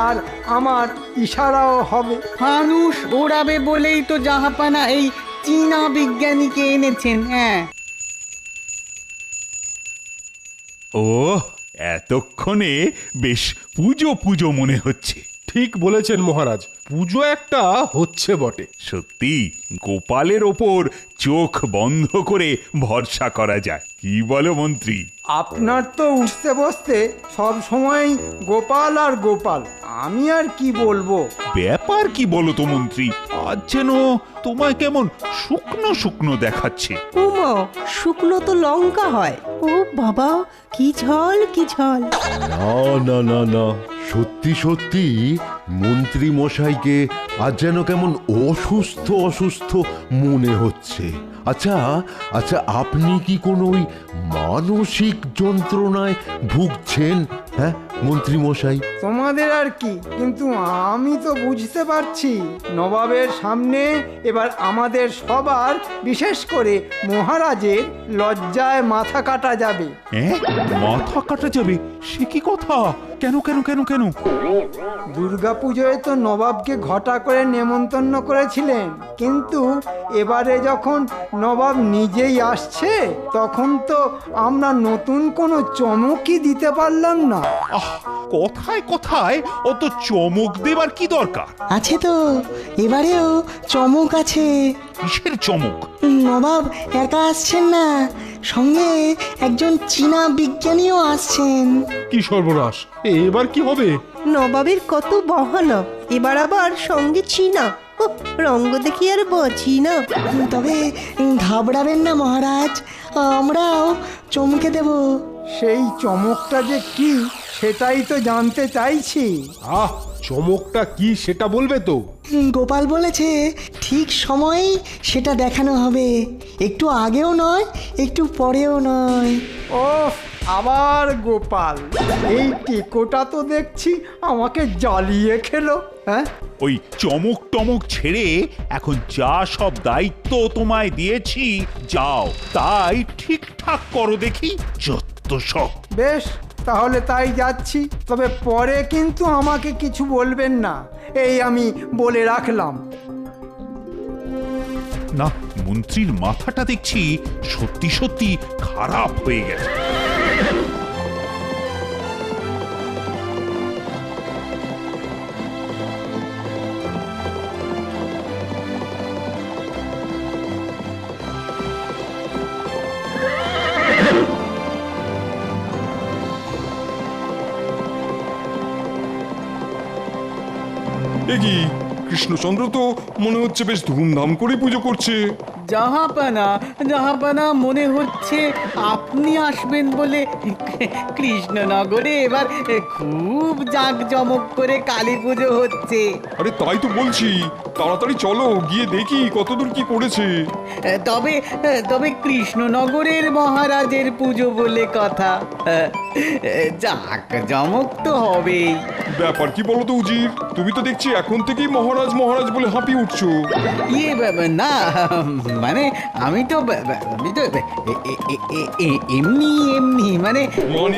Speaker 11: আর আমার ইশারাও হবে।
Speaker 1: ফানুস ওড়াবে বলেই তো জাহাপানা এই চীনা বিজ্ঞানীকে এনেছেন। হ্যাঁ,
Speaker 10: ও এতক্ষণে বেশ পুজো মনে হচ্ছে।
Speaker 12: ঠিক বলেছেন মহারাজ, পুজো একটা হচ্ছে বটে।
Speaker 10: সত্যি গোপালের ওপর চোখ বন্ধ করে ভরসা করা যায়, কি বলো মন্ত্রী?
Speaker 11: আপনার তো উঠতে বসতে সব সময় গোপাল আর গোপাল, আমি আর কি বলবো।
Speaker 10: ব্যাপার কি বলো তো মন্ত্রী, আজ যেন তোমায় কেমন শুকনো শুকনো দেখাচ্ছে।
Speaker 6: ওমা, শুকনো তো লঙ্কা হয়। ও বাবা, কি ঝাল কি ঝাল!
Speaker 14: না না না না, সত্যি সত্যি মন্ত্রী মশাইকে আজ যেন কেমন অসুস্থ মনে হচ্ছে। আচ্ছা আচ্ছা, আপনি কি কোনো ওই মানসিক যন্ত্রণায় ভুগছেন? হ্যাঁ মন্ত্রী মশাই,
Speaker 11: তোমাদের আর কি, কিন্তু আমি তো বুঝতে পারছি নবাবের সামনে এবার আমাদের সবার, বিশেষ করে মহারাজের লজ্জায় মাথা কাটা যাবে।
Speaker 10: মাথা কাটা যাবে? সে কি কথা? কেন কেন কেন কেন?
Speaker 11: দুর্গাপুজোয় তো নবাবকে ঘটা করে নেমন্তন্ন করেছিলেন, কিন্তু এবারে যখন নবাব নিজেই আসছে, তখন তো আমরা নতুন কোনো চমকই দিতে পারলাম না।
Speaker 10: কথায় কথায় অত চমক দেবার কি দরকার?
Speaker 15: আছে তো, এবারেও চমক আছে।
Speaker 10: কিসের চমক?
Speaker 15: নবাব একা আসছেন না, সঙ্গে একজন চীনা বিজ্ঞানীও আসছেন।
Speaker 12: কি সর্বনাশ, এবার কি হবে?
Speaker 6: নবাবের কত বাহানা, এবার আবার সঙ্গে চীনা। উহ, রঙ্গ দেখি আর বাঁচি না।
Speaker 15: তবে ঘাবড়াবেন না মহারাজ, আমরাও চমকে দেব।
Speaker 11: সেই চমকটা যে কি সেটাই তো জানতে চাইছি।
Speaker 12: চমকটা কি সেটা বলবে তো?
Speaker 15: গোপাল বলেছে ঠিক সময়েই সেটা দেখানো হবে, একটু আগেও নয়, একটু পরেও নয়।
Speaker 11: ও আবার গোপাল, এই টেকোটা তো দেখছি আমাকে জ্বালিয়ে খেলো। হ্যাঁ,
Speaker 10: ওই চমক টমক ছেড়ে এখন যা সব দায়িত্ব তোমায় দিয়েছি যাও, তাই ঠিকঠাক করো দেখি। যত সব।
Speaker 11: বেশ, তাহলে তাই যাচ্ছি, তবে পরে কিন্তু আমাকে কিছু বলবেন না, এই আমি বলে রাখলাম।
Speaker 10: না, মন্ত্রীর মাথাটা দেখছি সত্যি সত্যি খারাপ হয়ে গেছে।
Speaker 2: এ কি, কৃষ্ণচন্দ্র তো মনে হচ্ছে বেশ ধুমধাম করে পুজো করছে।
Speaker 1: জাহাপানা মনে হচ্ছে আপনি আসবেন বলে কৃষ্ণনগরে এবার খুব জাঁকজমক করে কালী পুজো হচ্ছে।
Speaker 2: আরে তাই তো বলছি, তাড়াতাড়ি চলো গিয়ে দেখি কতদূর কি করেছে।
Speaker 1: তবে কৃষ্ণনগরের মহারাজের পুজো বলে কথা, জাঁকজমক তো হবেই।
Speaker 2: ব্যাপার কি বলো তো উজির, তুমি তো দেখছি এখন থেকেই মহারাজ মহারাজ বলে হাঁপিয়ে উঠছো।
Speaker 1: না মানে আমি তো এমনি মানে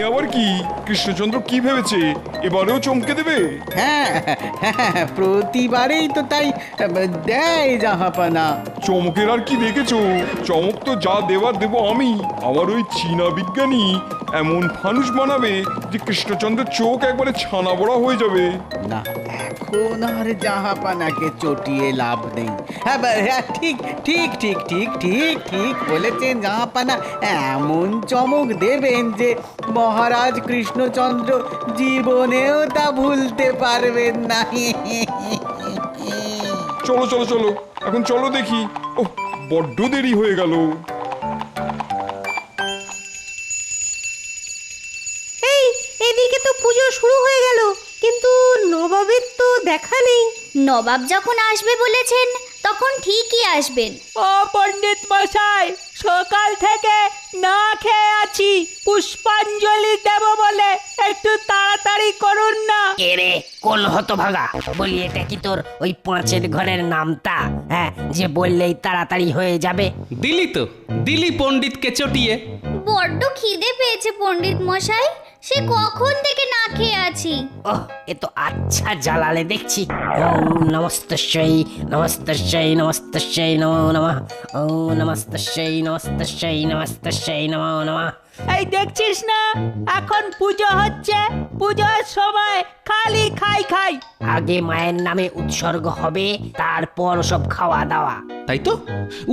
Speaker 2: আবার কি, কৃষ্ণচন্দ্র কি ভেবেছে এবারেও চমকে দেবে?
Speaker 1: হ্যাঁ, প্রতিবারেই তো তাই দেয় জাহাপানা।
Speaker 2: চমকের আর কি দেখেছো? চমক তো যা দেবার দেবো আমি। আবার ওই চীনা বিজ্ঞানী এমন ফানুস বানাবে যে কৃষ্ণচন্দ্রের চোখ একবারে ছানা বড়া হয়ে যাবে।
Speaker 1: না, এখন আর জাহাপানাকে চটিয়ে লাভ নেই। হ্যাঁ, ঠিক ঠিক ঠিক ঠিক ঠিক ঠিক বলেছেন জাহাপানা, এমন চমক দেবেন যে মহারাজ কৃষ্ণচন্দ্র জীবনেও তা ভুলতে পারবেন না।
Speaker 2: চলো চলো চলো, এখন চলো দেখি। ও বড্ড দেরি হয়ে গেল।
Speaker 6: এদিকে তো পুজো শুরু হয়ে গেল, কিন্তু নবাবের তো দেখা নেই।
Speaker 5: নবাব যখন আসবে বলেছেন তখন ঠিকই আসবেন।
Speaker 4: ও পণ্ডিত মশাই, সকাল থেকে না খেয়ে আছি, পুষ্পাঞ্জলি দেব বলে একটু তাড়াতাড়ি করুন না।
Speaker 8: কে রে, কোন হতভাগা? বলি এটা কি তোর ওই পাঁচের ঘরের নামটা? হ্যাঁ, যে বললেই তাড়াতাড়ি হয়ে যাবে।
Speaker 3: দিলি পণ্ডিতকে চটিয়ে।
Speaker 5: বড্ড খিদে পেয়েছে পণ্ডিত মশাই, সে কখন থেকে না খেয়ে আছি।
Speaker 8: ওহ, এ তো আচ্ছা জ্বালালে দেখছি। ওম নমস্তস্যৈ নমস্তস্যৈ নমস্তস্যৈ নমো নমঃ। ওম নমস্তস্যৈ নমস্তস্যৈ নমস্তস্যৈ নমো নমঃ।
Speaker 4: এই দেখছিস না, এখন পুজো হচ্ছে, পুজোর সময় খালি খাই।
Speaker 8: আগে মায়ের নামে উৎসর্গ হবে, তারপর সব খাওয়া দাওয়া।
Speaker 3: তাই তো,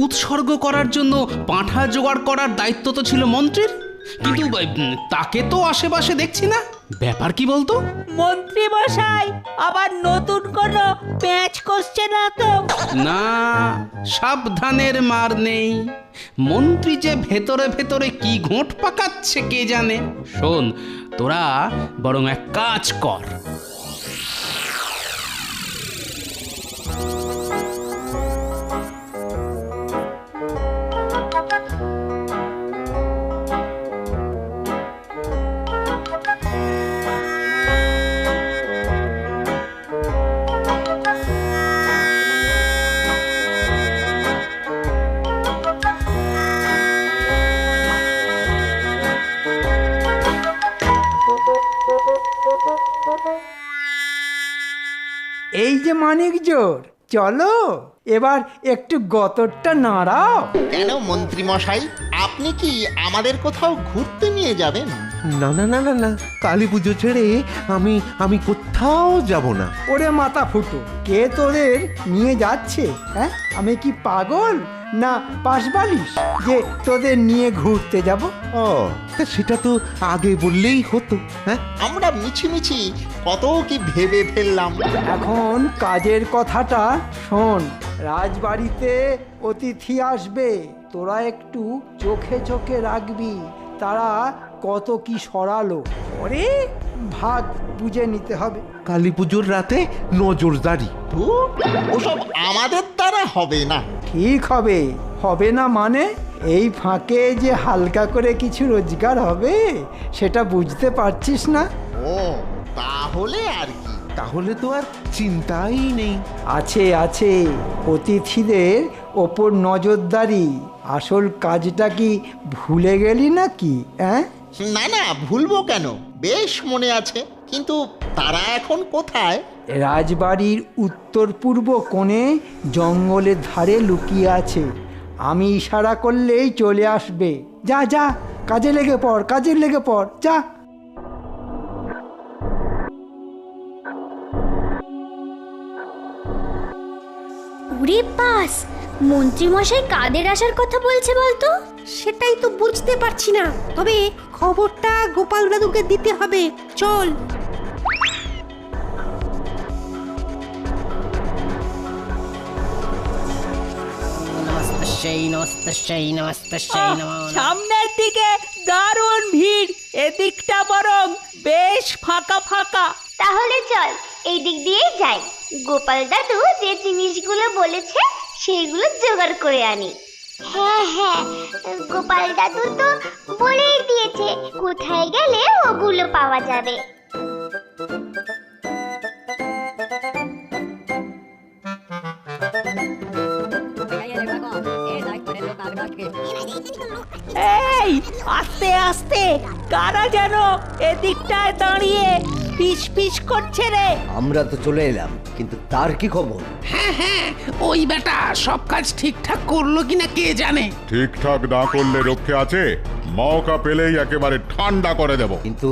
Speaker 3: উৎসর্গ করার জন্য পাঁঠা জোগাড় করার দায়িত্ব তো ছিল মন্ত্রীর, কিন্তু তাকে তো আশেপাশে দেখছি না। ব্যাপার কি বলতো?
Speaker 4: মন্ত্রী মশাই আবার নতুন কোনো প্যাঁচ কষছে না তো?
Speaker 3: না, সাবধানের মার নেই। মন্ত্রী যে ভেতরে ভেতরে কি ঘোঁট পাকাচ্ছে কে জানে। শোন, তোরা বরং এক কাজ কর,
Speaker 11: এই যে মানিক জোর, চলো এবার একটু গতরটা নাড়াও।
Speaker 16: কেন মন্ত্রী মশাই, আপনি কি আমাদের কোথাও ঘুরতে নিয়ে যাবেন?
Speaker 14: না না না না না, কালী পুজো ছেড়ে আমি কোথাও যাব না।
Speaker 11: ওরে মাথা ফুটো, কে তোদের নিয়ে যাচ্ছে? হ্যাঁ, আমি কি পাগল না পাশবালিশ যে তোদের নিয়ে ঘুরতে যাব?
Speaker 14: ও তা সেটা তো আগে বললেই হতো। হ্যাঁ,
Speaker 15: আমরা মিছিমিছি কত কি ভেবে ফেললাম।
Speaker 11: এখন কাজের কথাটা শোন। রাজবাড়িতে অতিথি আসবে, তোরা একটু চোখে চোখে রাখবি তারা কত কি সরালো, পরে ভাগ বুঝে নিতে হবে।
Speaker 14: কালী পুজোর রাতে নজরদারি।
Speaker 15: ওসব আমাদের দ্বারা হবে না।
Speaker 11: ঠিক হবে, হবে না মানে? এই ফাঁকে যে হালকা করে কিছু রোজগার হবে সেটা বুঝতে পারছিস না?
Speaker 15: ও তাহলে আর কি?
Speaker 14: তাহলে তো আর চিন্তাই নেই।
Speaker 11: আছে আছে, অতিথিদের ওপর নজরদারি। আসল কাজটা কি ভুলে গেলি নাকি? হ্যাঁ,
Speaker 15: না না, ভুলবো কেন, বেশ মনে আছে। কিন্তু তারা এখন কোথায়?
Speaker 11: রাজবাড়ির উত্তর পূর্ব কোণে জঙ্গলের ধারে লুকিয়ে আছে। আমি ইশারা করলেই চলে আসবে। যা যা, কাজে লেগে পড়, কাজে লেগে পড়, যা।
Speaker 5: উরে বাস, মন্ত্রীমশাই কাদের আসার কথা বলছে বলতো?
Speaker 6: সেটাই তো বুঝতে পারছি না, তবে খবরটা গোপাল দাদুকে দিতে হবে। চল।
Speaker 8: নমস্তস্যৈ নমস্তস্যৈ নমস্তস্যৈ নমো নমঃ।
Speaker 4: সামনের দিকে দারুণ ভিড়, এদিকটা বরং বেশ ফাঁকা ফাঁকা।
Speaker 5: তাহলে চল এই দিক দিয়েই যাই। গোপাল দাদু যে জিনিসগুলো বলেছে সেগুলো জোগাড় করে আনি। হ্যাঁ হ্যাঁ, গোপাল দাদু তো বলেই দিয়েছে কোথায় গেলে ওগুলো পাওয়া যাবে।
Speaker 4: এই আস্তে আস্তে, কারা যেন এদিকটায় দাঁড়িয়ে ফিস ফিস করছে রে।
Speaker 9: আমরা তো চলে এলাম, কিন্তু তার কি খবর?
Speaker 3: হ্যাঁ হ্যাঁ, ওই বেটা সব কাজ ঠিকঠাক করলো কিনা কে জানে।
Speaker 7: ঠিকঠাক না করলে রক্ষে আছে, মৌকা পেলেই একেবারে ঠান্ডা করে দেব।
Speaker 9: কিন্তু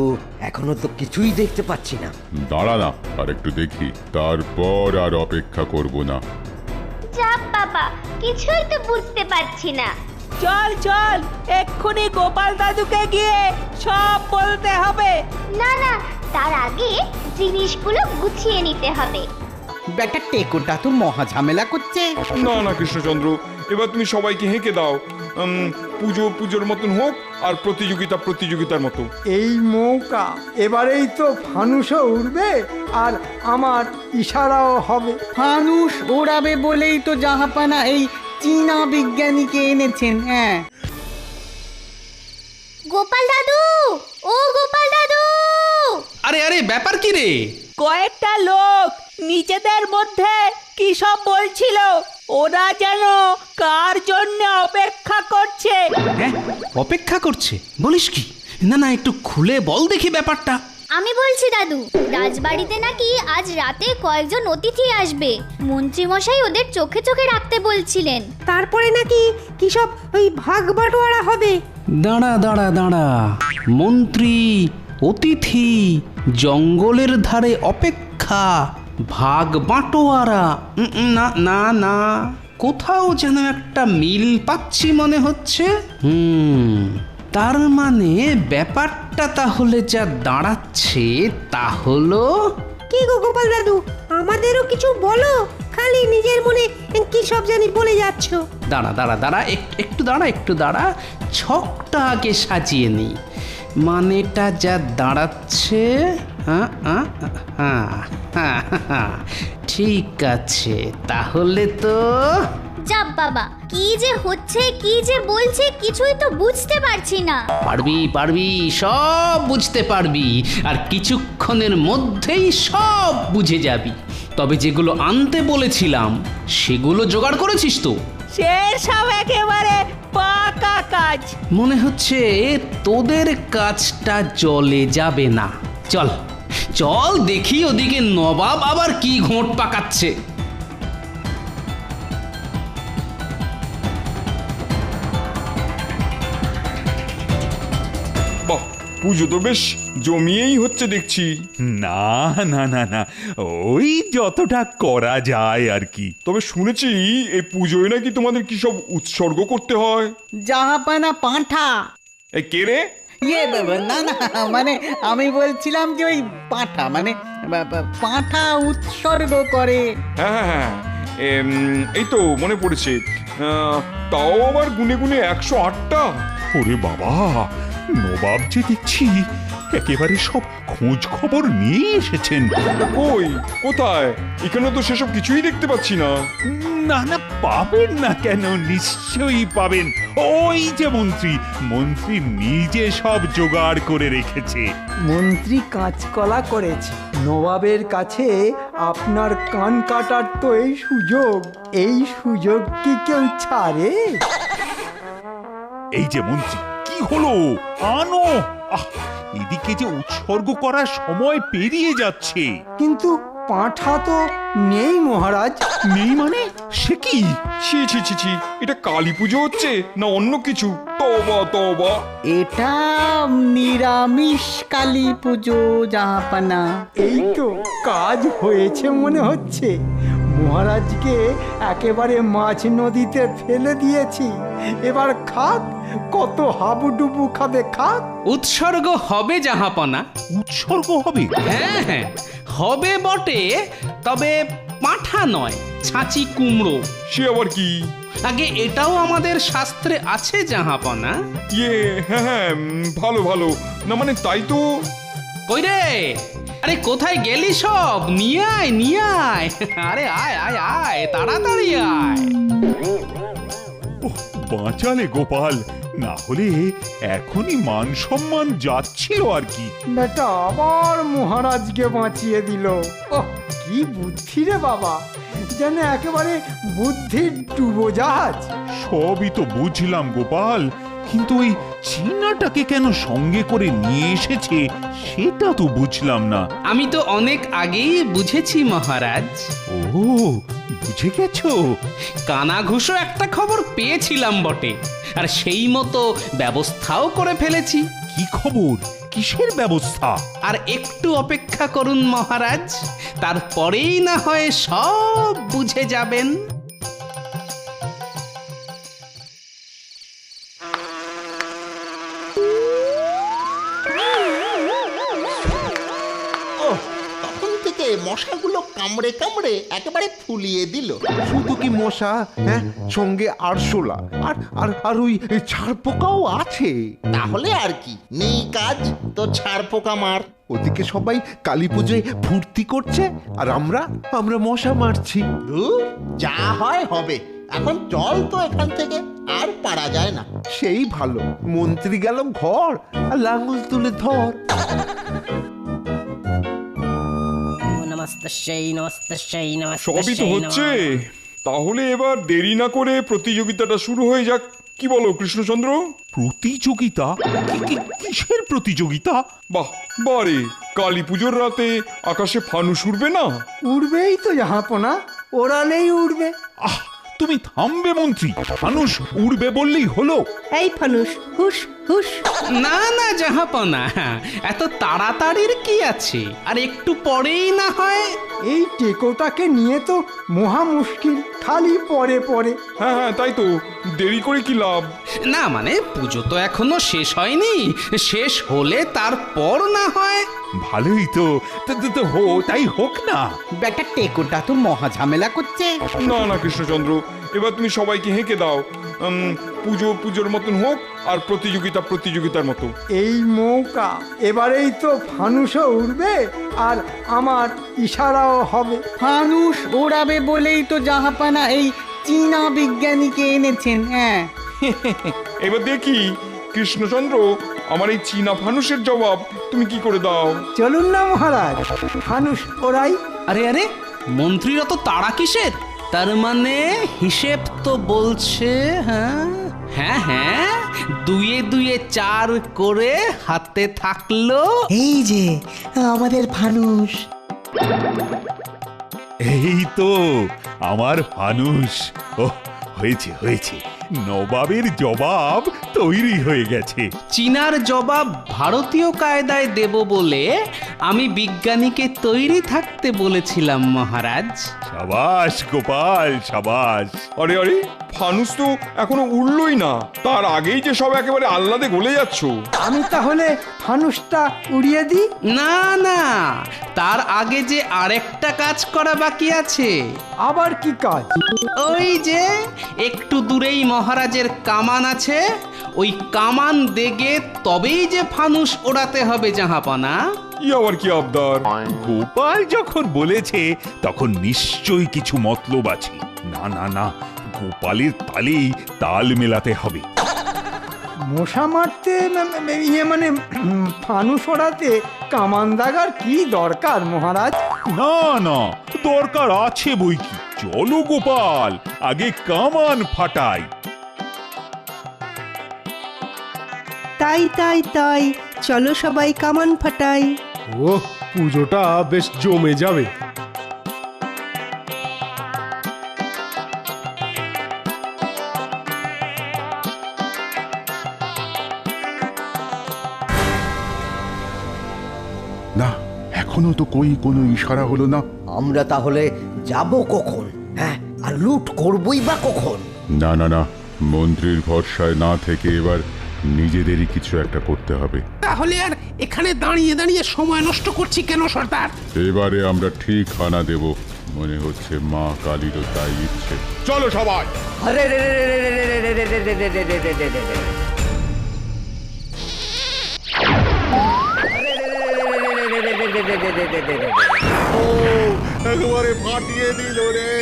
Speaker 9: এখনো তো কিছুই দেখতে পাচ্ছি না।
Speaker 7: দাঁড়া না, আর একটু দেখি, তারপর আর অপেক্ষা করব না।
Speaker 5: চাপ বাবা, কিছুই তো বুঝতে পারছি না।
Speaker 4: চল চল, এক্ষুনি গোপাল দাদুকে গিয়ে সব বলতে হবে।
Speaker 5: না না, তার আগে জিনিসগুলো গুছিয়ে নিতে হবে।
Speaker 1: বেটা টেকোটা তো মহা ঝামেলা করছে।
Speaker 2: না না কৃষ্ণচন্দ্র, এবার তুমি সবাইকে হেঁকে দাও। পুজোর মতন হোক, আর প্রতিযোগিতা প্রতিযোগিতার মতো।
Speaker 11: এই মৌকা, এবারেই তো ফানুসও উড়বে আর আমার ইশারাও হবে।
Speaker 1: ফানুস ওড়াবে বলেই তো জাহাপানা এই চীনা বিজ্ঞানীকে এনেছেন। হ্যাঁ,
Speaker 5: গোপাল দাদু, ও গোপাল দাদু!
Speaker 3: আরে আরে, ব্যাপার কি রে?
Speaker 4: কয়েকটা লোক নিজেদের মধ্যে কি সব বলছিল, ওরা যেন কার জন্য অপেক্ষা করছে।
Speaker 3: হ্যাঁ, অপেক্ষা করছে বলিস কি? না না, একটু খুলে বল দেখি ব্যাপারটা।
Speaker 5: আমি বলছি দাদু, রাজবাড়িতে নাকি আজ রাতে কয়েকজন অতিথি আসবে। মন্ত্রীমশাই ওদের চোখে চোখে রাখতে বলছিলেন।
Speaker 6: তারপরে নাকি কি সব ওই ভাগ বাটোয়ারা হবে।
Speaker 3: দাঁড়া দাঁড়া দাঁড়া, মন্ত্রী, অতিথি, জঙ্গলের ধারে অপেক্ষা, ভাগ বাটোয়ারা, না না না, কোথাও যেন একটা মিল পাচ্ছি মনে হচ্ছে। তার মানে ব্যাপারটা তাহলে যা দাঁড়াচ্ছে তা হলো।
Speaker 6: কি গো গোপাল দাদু, আমাদেরও কিছু বলো, খালি নিজের মনে কি সব জানি বলে যাচ্ছ।
Speaker 3: দাঁড়া দাঁড়া দাঁড়া, একটু দাঁড়া, ছকটা আগে সাজিয়ে নি। মানেটা যা দাঁড়াচ্ছে, ঠিক আছে, তাহলে তো।
Speaker 5: যাব বাবা, কি যে হচ্ছে, কি যে বলছে, কিছুই তো বুঝতে পারছি না।
Speaker 3: পারবি পারবি, সব বুঝতে পারবি, আর কিছুক্ষণের মধ্যেই সব বুঝে যাবি। তবে যেগুলো আনতে বলেছিলাম সেগুলো জোগাড় করেছিস তো?
Speaker 4: সেসব একেবারে পাকা কাজ।
Speaker 3: মনে হচ্ছে তোদের কাজটা জলে যাবে না। চল চল দেখি ওদিকে নবাব আবার কি ঘোঁট পাকাচ্ছে।
Speaker 2: বাহ, পুজো তো বেশ জমিয়েই হচ্ছে দেখছি।
Speaker 10: না না না না, ওই যতটা করা যায় আর কি।
Speaker 2: তবে শুনেছি এই পুজোয় নাকি তোমাদের কি সব উৎসর্গ করতে হয়।
Speaker 1: জাহাপানা পাঁঠা।
Speaker 2: এই কে রে?
Speaker 1: না না, মানে আমি বলছিলাম যে ওই পাঁঠা মানে পাঁঠা উৎসর্গ করে।
Speaker 2: হ্যাঁ হ্যাঁ হ্যাঁ, এই তো মনে পড়েছে। তাও আবার গুনে গুনে 108টা।
Speaker 10: ওরে বাবা, নবাব যে দেখছি একেবারে সব খোঁজ খবর নিয়ে এসেছেন।
Speaker 2: কই, কোথায়? এখানে তো সেসব কিছুই দেখতে পাচ্ছি না।
Speaker 10: না না, পাবেন না কেন? নিশ্চয়ই পাবেন। ওই যে মন্ত্রী নিজে সব জোগাড় করে রেখেছে।
Speaker 11: মন্ত্রী কাঁচকলা করেছে। নবাবের কাছে আপনার কান কাটার তো এই সুযোগ কি কেউ ছাড়ে?
Speaker 10: এই যে মন্ত্রী, কি হলো? আনো। এদিকে যে উৎসর্গ করার সময় পেরিয়ে যাচ্ছে।
Speaker 11: কিন্তু পাঁঠা তো নেই মহারাজ।
Speaker 10: নেই মানে? সে কি?
Speaker 2: ছি ছি ছি ছি, এটা কালী পুজো হচ্ছে না অন্য কিছু? তওবা তওবা।
Speaker 1: এটা নিরামিষ কালী পুজো জাহাপানা।
Speaker 11: এই তো কাজ হয়েছে মনে হচ্ছে। মহারাজকে একেবারে মাছ নদীতে ফেলে দিয়েছি। এবার খাক, কত হাবুডুবু খাবে খাক।
Speaker 3: উৎসর্গ হবে জাহাপনা।
Speaker 10: উৎসর্গ হবে?
Speaker 3: হ্যাঁ হ্যাঁ হবে বটে, তবে পাঁঠা নয়, ছাঁচি কুমড়ো।
Speaker 2: সে আবার কি?
Speaker 3: আগে এটাও আমাদের শাস্ত্রে আছে জাহাপনা।
Speaker 2: হ্যাঁ হ্যাঁ, ভালো ভালো। না মানে তাই তো।
Speaker 3: কই রে, আরে কোথায় গেলি সব? নিয়ে আয়। আরে আয় আয় আয়, তাড়াতাড়ি আয়।
Speaker 10: বাঁচালে গোপাল, না হলে এখনই মান সম্মান যাচ্ছিল আর কি।
Speaker 11: বেটা আবার মহারাজকে বাঁচিয়ে দিল। ওহ, কি বুদ্ধি রে বাবা, যেন একেবারে বুদ্ধির ডুবোজাহাজ।
Speaker 10: সবই তো বুঝলাম গোপাল, কিন্তু ওই চীনাটাকে কেন সঙ্গে করে নিয়ে এসেছে সেটা তো বুঝলাম না।
Speaker 3: আমি তো অনেক আগেই বুঝেছি মহারাজ।
Speaker 10: ও, বুঝে গেছো?
Speaker 3: কানাঘুষো একটা খবর পেয়েছিলাম বটে, আর সেই মতো ব্যবস্থাও করে ফেলেছি।
Speaker 10: কি খবর? কিসের ব্যবস্থা?
Speaker 3: আর একটু অপেক্ষা করুন মহারাজ, তারপরেই না হয় সব বুঝে যাবেন।
Speaker 16: মশাগুলো কামড়ে কামড়ে একেবারে ফুলিয়ে দিল।
Speaker 14: শুধু কি মশা, হ্যাঁ, সঙ্গে আরশোলা আর ওই ছাড় পোকাও আছে।
Speaker 16: তাহলে আর কি, নেই কাজ তো ছাড় পোকা মার।
Speaker 14: ওদিকে সবাই কালী পুজোয় ফুর্তি করছে আর আমরা মশা মারছি।
Speaker 16: যা হয় হবে, এখন চল তো এখান থেকে, আর পারা যায় না।
Speaker 14: সেই ভালো, মন্ত্রী গেল ঘর আর লাঙল তুলে ধর।
Speaker 2: সবই তো হচ্ছে, তাহলে এবার দেরি না করে প্রতিযোগিতাটা শুরু হয়ে যাক। কি বলো কৃষ্ণচন্দ্র?
Speaker 10: প্রতিযোগিতা? কিসের প্রতিযোগিতা?
Speaker 2: বাহ বারে, কালী পুজোর রাতে আকাশে ফানুস উড়বে না?
Speaker 11: উড়বেই তো জাহাপনা, ওড়ালেই উড়বে।
Speaker 10: তুমি থামবে মন্ত্রী, ফানুস উড়বে বললেই হলো।
Speaker 6: এই ফানুস, হুশ হুশ।
Speaker 3: না না জাহাপনা, এত তাড়াতাড়ির কি আছে, আর একটু পরেই না হয়।
Speaker 11: এই টেকোটাকে নিয়ে তো মহা মুশকিল, খালি পরে পরে।
Speaker 2: হ্যাঁ হ্যাঁ, তাই তো, দেরি করে কি লাভ?
Speaker 3: না মানে পুজো তো এখনো শেষ হয়নি, শেষ হলে তারপর না হয়।
Speaker 10: ভালোই তো, তাই হোক না।
Speaker 1: বেটা টেকোটা তো মহা ঝামেলা করছে।
Speaker 2: না না কৃষ্ণচন্দ্র, এবার তুমি সবাইকে হেঁকে দাও। পুজোর মতন হোক, আর প্রতিযোগিতার মতো।
Speaker 11: এই মৌকা, এবারেই তো ফানুসও উড়বে আর আমার ইশারাও হবে।
Speaker 1: ফানুস ওড়াবে বলেই তো জাহাপানা এই চীনা বিজ্ঞানীকে এনেছেন। হ্যাঁ,
Speaker 2: এবার দেখি কৃষ্ণচন্দ্র, আমার এই চীনা ফানুসের জবাব তুমি কি করে দাও।
Speaker 11: চলুন না মহারাজ, ফানুস ওড়াই।
Speaker 3: আরে আরে, মন্ত্রীর অত তাড়া কিসের? তার মানে হিসেব তো বলছে, হ্যাঁ হ্যাঁ হ্যাঁ, দুয়ে দুয়ে 4 করে হাতে থাকলো।
Speaker 15: এই যে আমাদের ফানুস।
Speaker 10: এই তো আমার ফানুস। ও, হয়েছে, নবাবের জবাব তৈরি হয়ে গেছে।
Speaker 3: চীনার জবাব ভারতীয় কায়দায় দেব বলে আমি বিজ্ঞানীকে তৈরি থাকতে বলেছিলাম মহারাজ।
Speaker 10: সাবাস গোপাল, সাবাস।
Speaker 2: আরে আরে, ফানুস তো এখনো উড়লই না, তার আগেই যে সব একেবারে আহ্লাদে গলে যাচ্ছ।
Speaker 11: আমি তাহলে ফানুসটা উড়িয়ে দিই।
Speaker 3: না না, তার আগে যে আরেকটা কাজ করা বাকি আছে।
Speaker 11: আবার কি কাজ?
Speaker 3: ওই যে একটু দূরেই মহারাজের কামান আছে, ওই কামান দেগে তবেই যে ফানুস ওড়াতে হবে জাহাপনা।
Speaker 2: ই আবার কি আবদার?
Speaker 10: গোপাল যখন বলেছে তখন নিশ্চয়ই কিছু মতলব আছে। না না না, গোপালের তালেই তাল মেলাতে হবে।
Speaker 11: মশা মারতে মানে ফানুস ওড়াতে কামান দাগার কি দরকার মহারাজ?
Speaker 10: না না, দরকার আছে বই কি। চলো গোপাল, আগে কামান ফাটাই।
Speaker 6: তাই তাই তাই, চলো সবাই কামান ফাটাই।
Speaker 12: ও পুজোটা বেশ জমে যাবে।
Speaker 14: না, এখনো তো কোনো ইশারা হলো না।
Speaker 9: আমরা তাহলে যাব কখন? হ্যাঁ, আর লুট করবই বা কখন?
Speaker 7: না না না, মন্ত্রীর ভরসায় না থেকে এবার নিজেদেরই কিছু একটা করতে হবে।
Speaker 17: তাহলে আর এখানে দাঁড়িয়ে দাঁড়িয়ে সময় নষ্ট করছি কেন সর্দার?
Speaker 7: এবারে আমরা ঠিক হানা দেব, মনে হচ্ছে মা কালীরও তাই ইচ্ছে। চলো সবাই।
Speaker 9: আরে রে রে রে রে রে রে রে রে রে রে রে রে রে রে।
Speaker 14: ও একেবারে ফাটিয়ে দিল রে।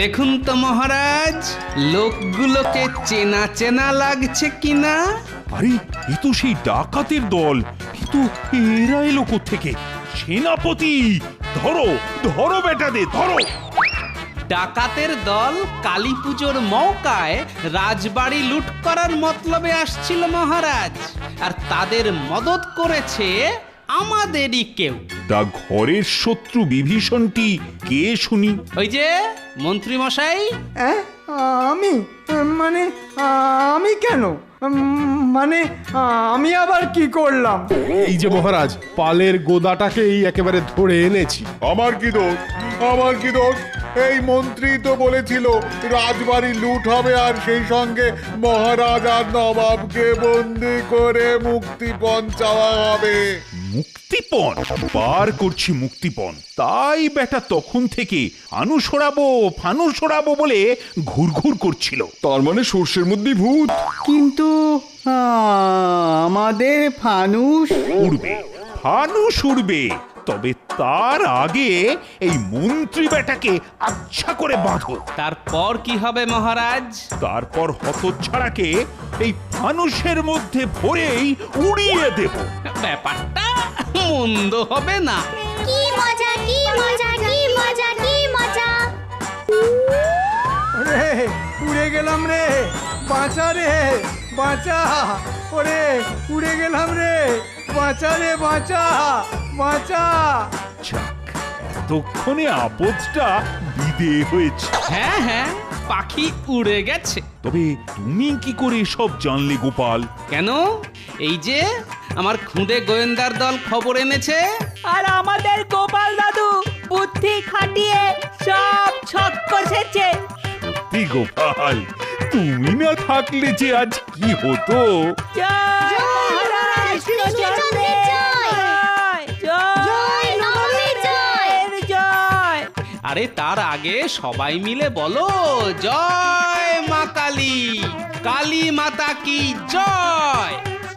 Speaker 3: দেখুন তো মহারাজ, লোকগুলোকে চেনা চেনা লাগছে কিনা।
Speaker 10: আরে, এ তো সেই ডাকাতের দল, কিন্তু এরা এলো কোত্থেকে? সেনাপতি, ধরো ধরো বেটাদের, ধরো।
Speaker 3: ডাকাতের দল কালী পুজোর মৌকায় রাজবাড়ি লুট করার মতলবে আসছিল মহারাজ, আর তাদের মদত করেছে আমাদেরই কেউ।
Speaker 10: তা ঘরের শত্রু বিভীষণটি কে শুনি?
Speaker 3: ওই যে মন্ত্রী মশাই।
Speaker 11: আমি মানে আমি কেন? মানে আমি আবার কি করলাম?
Speaker 12: এই যে মহারাজ, পালের গোদাটাকেই একেবারে ধরে এনেছি।
Speaker 14: আমার কি দোষ? আমার কি দোষ? এই মন্ত্রী তো বলেছিল রাজবাড়ি লুট হবে, আর সেই সঙ্গে মহারাজ আর নবাবকে বন্দি করে মুক্তিপণ চাওয়া হবে।
Speaker 10: মুক্তিপণ? বার করছি মুক্তিপণ। তাই বেটা তখন থেকে ফানুস ওড়াবো বলে ঘুরঘুর করছিল।
Speaker 2: তার মানে সর্ষের মধ্যে ভূত।
Speaker 1: কিন্তু আমাদের ফানুস
Speaker 10: উড়বে, ফানুস উড়বে, তবে তার আগে এই মন্ত্রী বেটাকে আচ্ছা করে বাঁধো।
Speaker 3: তারপর কি হবে মহারাজ?
Speaker 10: তারপর হতচ্ছাড়াকে এই ফানুসের মধ্যে ভরেই উড়িয়ে দেব।
Speaker 3: ব্যাপারটা মন্দ হবে না।
Speaker 5: কি মজা, কি মজা, কি মজা, কি মজা!
Speaker 11: রে উড়ে গেলাম রে, বাঁচা রে, বাঁচা! ওরে উড়ে গেলাম রে, বাঁচা রে, বাঁচা, বাঁচা!
Speaker 10: যাক, এতক্ষণে আপদটা বিদে হয়েছে।
Speaker 3: হ্যাঁ হ্যাঁ, পাখি উড়ে গেছে।
Speaker 10: তবে তুমি কি করে সব জানলে গোপাল?
Speaker 3: কেন? এই যে আমার খুদে গোয়েন্দার দল খবর এনেছে।
Speaker 4: আর আমাদের গোপাল দাদু বুদ্ধি খাটিয়ে সব ছক কষেছে।
Speaker 10: সত্যি গোপাল, তুমি না থাকলে যে আজ কি হতো।
Speaker 4: জয় মহারাজ কৃষ্ণচন্দ্রের জয়! জয় নবাবের জয়! জয়!
Speaker 3: আরে তার আগে সবাই মিলে বলো জয় মা কালী, কালী মাতা কি জয়!